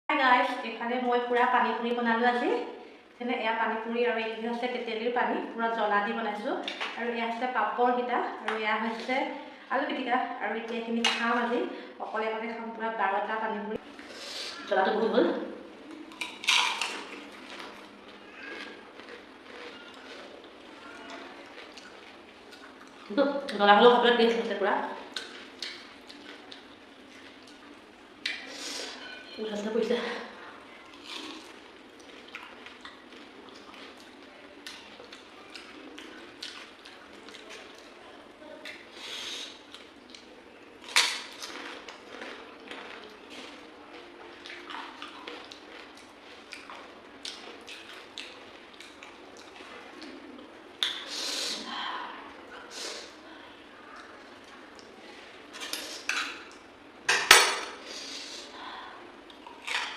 Hi guys, এখানে মই পুৰা পানী পুৰি বনালো আজি। তেনে এয়া পানী পুৰি আৰু এই হৈছে তেতেলীৰ পানী পুৰা জ্বলা দি বনাইছো আৰু এয়া আছে পাপৰ কিটা আৰু এয়া হৈছে আলু পিটিকা আৰু এতিয়া এখিনি খাম আজি অকলে অকলে খাম পুৰা 12টা পানী পুৰি জ্বলাটো বহুত হ'ল তো জ্বলা হলো সকলো টেষ্ট আছে পুৰা উঠাছে পইচা